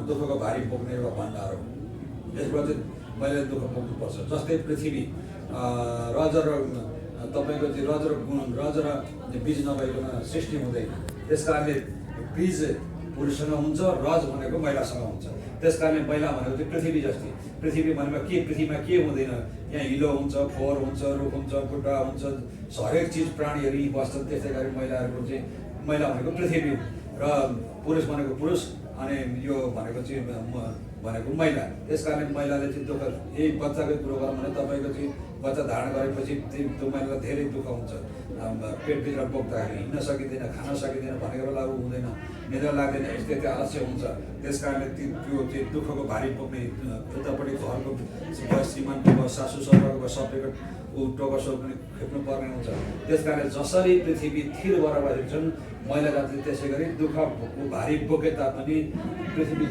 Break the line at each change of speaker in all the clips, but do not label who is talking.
दुःखको भारी बोक्ने एउटा भण्डार हो। यसबाट चाहिँ मैले दुःख बोक्नुपर्छ। जस्तै पृथ्वी रज र तपाईँको चाहिँ रज र बीज नभइकन सृष्टि हुँदैन। त्यस कारणले बीज पुरुषसँग हुन्छ, रज भनेको महिलासँग हुन्छ। त्यस कारणले महिला भनेको चाहिँ पृथ्वी जस्तै। पृथ्वी भनेको के, पृथ्वीमा के हुँदैन, यहाँ हिलो हुन्छ, फोहोर हुन्छ, रुख हुन्छ, बुट्टा हुन्छ, हरेक चिज प्राणीहरू यी बस्छन्। त्यस्तै गरी महिलाहरूको चाहिँ महिला भनेको पृथ्वी र पुरुष भनेको पुरुष, अनि यो भनेको चाहिँ भनेको महिला। त्यस कारणले महिलाले चाहिँ दुःख, यही बच्चाकै कुरो गरौँ भने तपाईँको चाहिँ बच्चा धारण गरेपछि त्यो महिलालाई धेरै दुःख हुन्छ। पेटभित्र बोक्दाखेरि हिँड्न सकिँदैन, खान सकिँदैन, भनेको बेला ऊ हुँदैन, निद्रा लाग्दैन, यस्तै आलस्य हुन्छ। त्यस कारणले त्यो चाहिँ दुःखको भारी बोक्ने उतापट्टि घरको श्रीमानको भयो, सासू ससुराको भयो, सबैको ऊ टोकसो पनि खेप्नु पर्ने हुन्छ। त्यस कारणले जसरी पृथ्वी थिर भएर बसेको छन्, महिला जाति त्यसै गरी दुःख भारी बोके तापनि पृथ्वी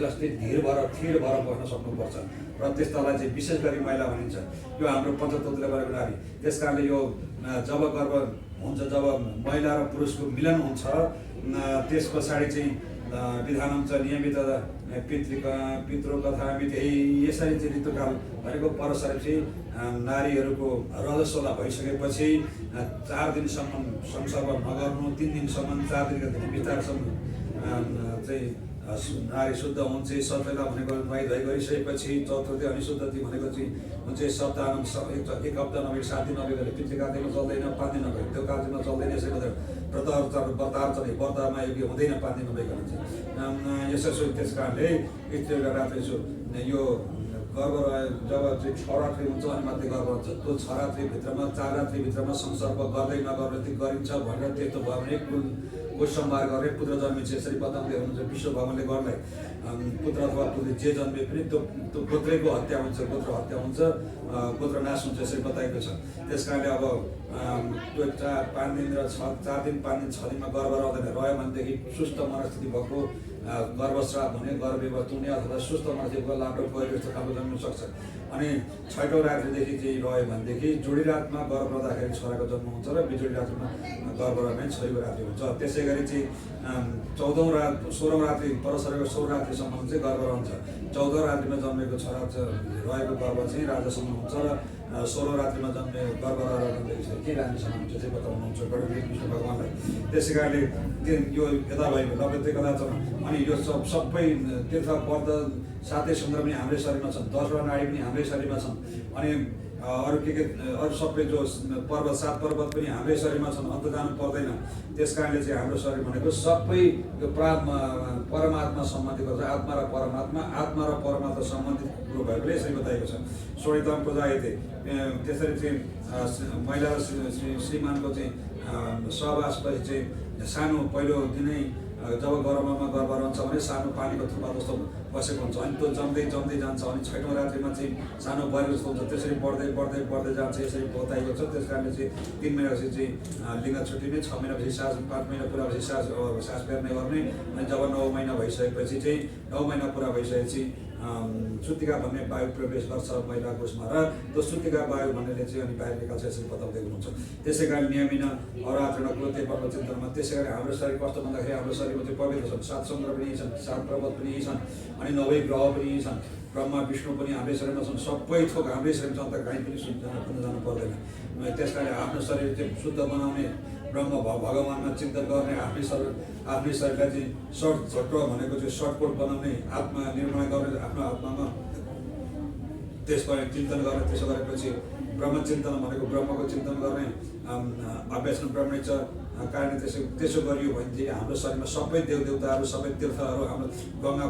जस्तै थिर भएर बस्न सक्नुपर्छ। र त्यस्तालाई चाहिँ विशेष गरी महिला भनिन्छ। यो हाम्रो पञ्चतन्त्रले गरेको नारी। त्यस कारणले यो जब गर्भ हुन्छ, जब महिला र पुरुषको मिलन हुन्छ, त्यस पछाडि चाहिँ विधान हुन्छ नियमित पितृकथा यसरी चाहिँ ऋतुकाल भनेको परसरेपछि नारीहरूको रजस्वला भइसकेपछि 4 दिनसम्म संसर्ग नगर्नु, 3 दिनसम्म, 4 दिनको बिस्तारसम्म चाहिँ नारी शुद्ध हुन्छ। सतैला भनेको नुहाइ धुवाइ गरिसकेपछि चतुर्थी अनिशुद्धति भनेको चाहिँ हुन्छ सप्ताहमा 1 हप्ता नभए 7 दिन नभए पितृकार्यमा चल्दैन, 5 दिन नभए त्यो कार्यमा चल्दैन। यसै गरेर व्रतमा योग्य हुँदैन 5 दिन नभइकन चाहिँ यसो। त्यस कारणले रात्रि यो गर्भ जब चाहिँ 6 रात्रि हुन्छ अनि मात्रै गर्भ हुन्छ। त्यो 6 रात्रिभित्रमा 4 रात्रिभित्रमा संसर्ग गर्दै नगर्ने गरिन्छ भनेर त्यस्तो भयो भने को संहार गर्ने पुत्र जन्मिन्छ। यसरी बताउँदै हुनुहुन्छ विश्व भगवानले गर्नलाई पुत्र अथवा पुत्री जे जन्मे पनि त्यो पुत्रैको हत्या हुन्छ, पुत्र हत्या हुन्छ, पुत्र नाश हुन्छ, यसरी बताएको छ। त्यस कारणले अब त्यो 5 दिन र 4 दिन 5 दिन 6 दिनमा गर्भ रहँदैन। रह्यो भनेदेखि सुस्त मनस्थिति भएको गर्भस्राव हुने, गर्भवती हुने अथवा सुस्त मनस्थितिको लाटो गएर यस्तो खालको जन्मिन सक्छ। अनि 6औँ रात्रिदेखि चाहिँ रह्यो भनेदेखि जोडी रातमा गर्भ रहँदाखेरि छोराको जन्म हुन्छ र बिजोडी रात्रिमा गर्भ रहने छोरीको रात्रि हुन्छ। त्यसै गरी चाहिँ 14औँ रात 16औँ रात्रि परसरेको 16 रात्रिसम्म चाहिँ गर्भ रहन्छ। 14औँ रात्रिमा जन्मेको छोरा रहेको गर्भ चाहिँ राजासम्म हुन्छ र 16औँ रात्रिमा जन्मे गर्भ रहेर के रानीसम्म हुन्छ चाहिँ बताउनुहुन्छ विष्णु भगवानलाई। त्यसै कारणले यो यता भएको लभ्यते कदाचन। अनि यो सबै तीर्थ पर्द 7 समुद्र पनि हाम्रै शरीरमा छन्, 10वटा नाडी पनि हाम्रै शरीरमा छन्, अनि अरू अरू सबै जो पर्वत 7 पर्वत पनि हाम्रै शरीरमा छन्, अन्त जानु पर्दैन। त्यस कारणले चाहिँ हाम्रो शरीर भनेको सबै यो परमात्मा सम्बन्धित गर्छ। आत्मा र परमात्मा सम्बन्धित कुरो भएकोले यसरी बताएको छ। सोडितम प्रजायते। त्यसरी चाहिँ महिला र श्रीमानको चाहिँ सहवासपछि चाहिँ सानो पहिलो दिनै जब गर्भमा गर्भ रहन्छ भने सानो पानीको थुप्पा जस्तो बसेको हुन्छ। अनि त्यो जम्दै जान्छ। अनि 6औँ रात्रिमा चाहिँ सानो बरेको जस्तो हुन्छ। त्यसरी बढ्दै जान्छ। यसरी बताइएको छ। त्यस कारणले चाहिँ 3 महिनापछि चाहिँ लिङ्ग छुट्टिने, 6 महिनापछि 5 महिना पुरा भएपछि सास फेर्ने गर्ने। अनि जब 9 महिना भइसकेपछि चाहिँ 9 महिना पुरा भइसकेपछि सुतिका भन्ने वायु प्रवेश गर्छ महिलाको उसमा, र त्यो सुतिका वायु भन्नेले चाहिँ अनि बाहिर निकाल्छ। यसरी बताउँदै हुनुहुन्छ। त्यसै कारण नियमिन अरात्रण कृत्य पर्व चिन्तनमा। त्यसै गरी हाम्रो शरीर कस्तो भन्दाखेरि हाम्रो शरीरमा चाहिँ पवित्र छन्, 7 समुद्र पनि छन्, 7 पर्वत पनि छन्, अनि 9 ग्रह पनि छन्, ब्रह्मा विष्णु पनि हाम्रै शरीरमा छन्, सबै थोक हाम्रै शरीरमा छन्। त कहीँ पनि जानु पर्दैन। त्यस कारणले आफ्नो शरीर चाहिँ शुद्ध बनाउने, ब्रह्म भगवानमा चिन्तन गर्ने, आफ्नै शरीरलाई चाहिँ झट्ट भनेको चाहिँ सर्टकट बनाउने, आत्मा निर्माण गर्ने, आफ्नो आत्मामा त्यसपछि चिन्तन गर्ने। त्यसो गरेपछि ब्रह्मचिन्तन भनेको ब्रह्मको चिन्तन गर्ने अभ्यास ब्रह्मणे छ। कारण त्यसो गरियो भने चाहिँ हाम्रो शरीरमा सबै देवदेवताहरू, सबै तीर्थहरू, हाम्रो गङ्गा